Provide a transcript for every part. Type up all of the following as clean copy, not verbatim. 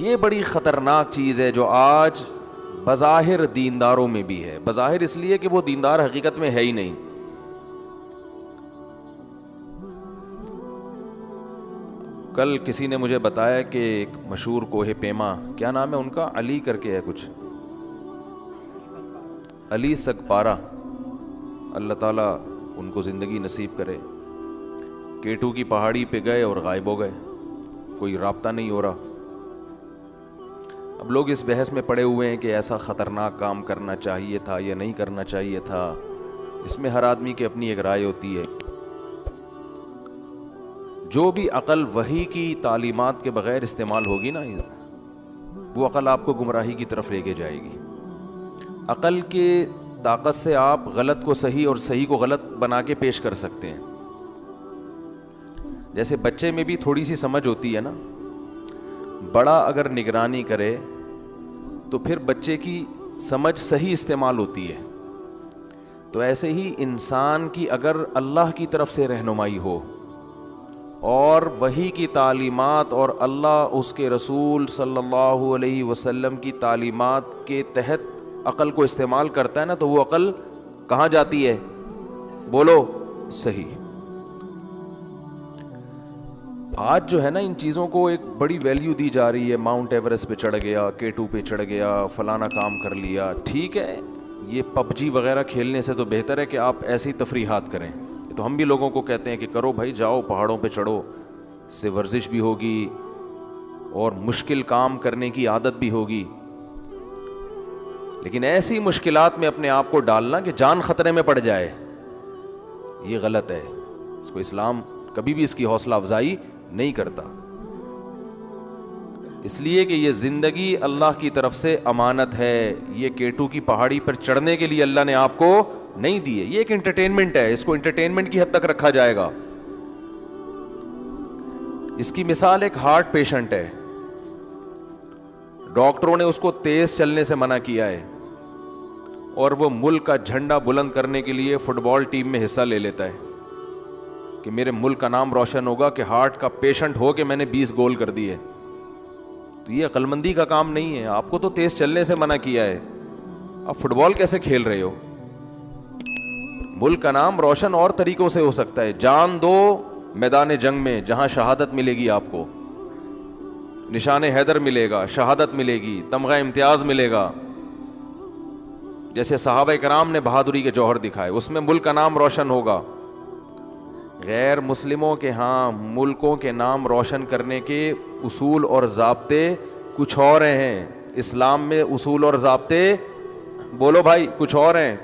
یہ بڑی خطرناک چیز ہے جو آج بظاہر دینداروں میں بھی ہے. بظاہر اس لیے کہ وہ دیندار حقیقت میں ہے ہی نہیں. کل کسی نے مجھے بتایا کہ ایک مشہور کوہ پیما, کیا نام ہے ان کا, علی کر کے ہے کچھ, علی سگپارا, اللہ تعالیٰ ان کو زندگی نصیب کرے, K2 کی پہاڑی پہ گئے اور غائب ہو گئے, کوئی رابطہ نہیں ہو رہا. اب لوگ اس بحث میں پڑے ہوئے ہیں کہ ایسا خطرناک کام کرنا چاہیے تھا یا نہیں کرنا چاہیے تھا. اس میں ہر آدمی کی اپنی ایک رائے ہوتی ہے. جو بھی عقل وحی کی تعلیمات کے بغیر استعمال ہوگی نا, وہ عقل آپ کو گمراہی کی طرف لے کے جائے گی. عقل کے طاقت سے آپ غلط کو صحیح اور صحیح کو غلط بنا کے پیش کر سکتے ہیں. جیسے بچے میں بھی تھوڑی سی سمجھ ہوتی ہے نا, بڑا اگر نگرانی کرے تو پھر بچے کی سمجھ صحیح استعمال ہوتی ہے. تو ایسے ہی انسان کی اگر اللہ کی طرف سے رہنمائی ہو اور وحی کی تعلیمات اور اللہ اس کے رسول صلی اللہ علیہ وسلم کی تعلیمات کے تحت عقل کو استعمال کرتا ہے نا, تو وہ عقل کہاں جاتی ہے؟ بولو صحیح. آج جو ہے نا ان چیزوں کو ایک بڑی ویلیو دی جا رہی ہے. ماؤنٹ ایوریسٹ پہ چڑھ گیا, K2 پہ چڑھ گیا, فلانا کام کر لیا. ٹھیک ہے, یہ PUBG وغیرہ کھیلنے سے تو بہتر ہے کہ آپ ایسی تفریحات کریں. تو ہم بھی لوگوں کو کہتے ہیں کہ کرو بھائی, جاؤ پہاڑوں پہ چڑھو, اس سے ورزش بھی ہوگی اور مشکل کام کرنے کی عادت بھی ہوگی. لیکن ایسی مشکلات میں اپنے آپ کو ڈالنا کہ جان خطرے میں پڑ جائے, یہ غلط ہے. اس کو اسلام کبھی بھی اس کی حوصلہ افزائی نہیں کرتا. اس لیے کہ یہ زندگی اللہ کی طرف سے امانت ہے. یہ K2 کی پہاڑی پر چڑھنے کے لیے اللہ نے آپ کو نہیں دی ہے. یہ ایک انٹرٹینمنٹ ہے, اس کو انٹرٹینمنٹ کی حد تک رکھا جائے گا. اس کی مثال ایک ہارٹ پیشنٹ ہے, ڈاکٹروں نے اس کو تیز چلنے سے منع کیا ہے اور وہ ملک کا جھنڈا بلند کرنے کے لیے فٹ بال ٹیم میں حصہ لے لیتا ہے کہ میرے ملک کا نام روشن ہوگا کہ ہارٹ کا پیشنٹ ہو کہ میں نے 20 گول کر دیے. تو یہ عقل مندی کا کام نہیں ہے. آپ کو تو تیز چلنے سے منع کیا ہے, آپ فٹ بال کیسے کھیل رہے ہو؟ ملک کا نام روشن اور طریقوں سے ہو سکتا ہے. جان دو میدان جنگ میں جہاں شہادت ملے گی, آپ کو نشان حیدر ملے گا, شہادت ملے گی, تمغہ امتیاز ملے گا. جیسے صحابہ کرام نے بہادری کے جوہر دکھائے, اس میں ملک کا نام روشن ہوگا. غیر مسلموں کے ہاں ملکوں کے نام روشن کرنے کے اصول اور ضابطے کچھ اور ہیں. اسلام میں اصول اور ضابطے بولو بھائی کچھ اور ہیں.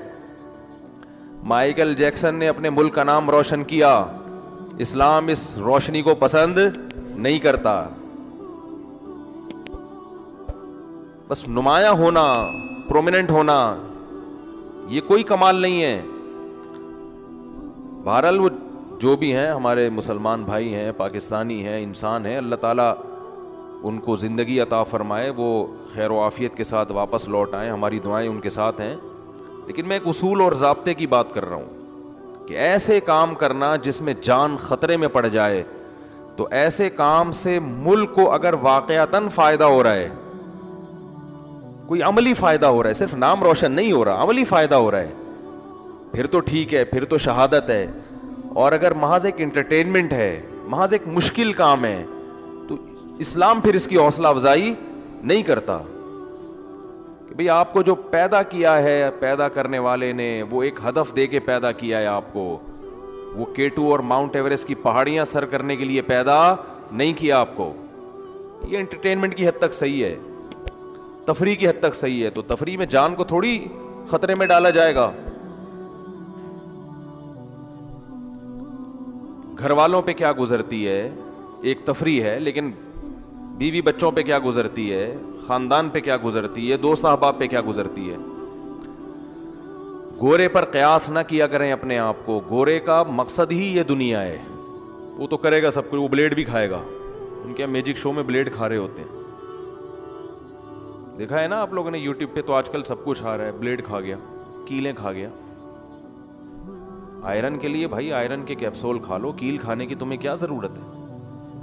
مائیکل جیکسن نے اپنے ملک کا نام روشن کیا, اسلام اس روشنی کو پسند نہیں کرتا. بس نمایاں ہونا, پرومیننٹ ہونا, یہ کوئی کمال نہیں ہے. بہرحال وہ جو بھی ہیں ہمارے مسلمان بھائی ہیں, پاکستانی ہیں, انسان ہیں, اللہ تعالیٰ ان کو زندگی عطا فرمائے, وہ خیر و عافیت کے ساتھ واپس لوٹ آئیں. ہماری دعائیں ان کے ساتھ ہیں. لیکن میں ایک اصول اور ضابطے کی بات کر رہا ہوں کہ ایسے کام کرنا جس میں جان خطرے میں پڑ جائے, تو ایسے کام سے ملک کو اگر واقعتاً فائدہ ہو رہا ہے, کوئی عملی فائدہ ہو رہا ہے, صرف نام روشن نہیں ہو رہا, عملی فائدہ ہو رہا ہے, پھر تو ٹھیک ہے, پھر تو شہادت ہے. اور اگر محض ایک انٹرٹینمنٹ ہے, محض ایک مشکل کام ہے, تو اسلام پھر اس کی حوصلہ افزائی نہیں کرتا کہ بھئی آپ کو جو پیدا کیا ہے, پیدا کرنے والے نے وہ ایک ہدف دے کے پیدا کیا ہے آپ کو. وہ K2 اور ماؤنٹ ایوریسٹ کی پہاڑیاں سر کرنے کے لیے پیدا نہیں کیا آپ کو. یہ انٹرٹینمنٹ کی حد تک صحیح ہے, تفریح کی حد تک صحیح ہے. تو تفریح میں جان کو تھوڑی خطرے میں ڈالا جائے گا. گھر والوں پہ کیا گزرتی ہے ایک تفریح ہے, لیکن بیوی بچوں پہ کیا گزرتی ہے, خاندان پہ کیا گزرتی ہے, دوست احباب پہ کیا گزرتی ہے. گورے پر قیاس نہ کیا کریں اپنے آپ کو. گورے کا مقصد ہی یہ دنیا ہے. وہ تو کرے گا سب کچھ, وہ بلیڈ بھی کھائے گا. ان کے میجک شو میں بلیڈ کھا رہے ہوتے ہیں, دیکھا ہے نا آپ لوگوں نے یوٹیوب پہ. تو آج کل سب کچھ آ رہا ہے, بلیڈ کھا گیا, کیلیں کھا گیا. آئرن کے لیے بھائی آئرن کے کیپسول کھا لو, کیل کھانے کی تمہیں کیا ضرورت ہے؟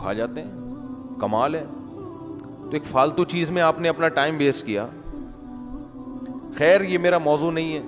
کھا جاتے ہیں, کمال ہے. تو ایک فالتو چیز میں آپ نے اپنا ٹائم ویسٹ کیا. خیر یہ میرا موضوع نہیں ہے.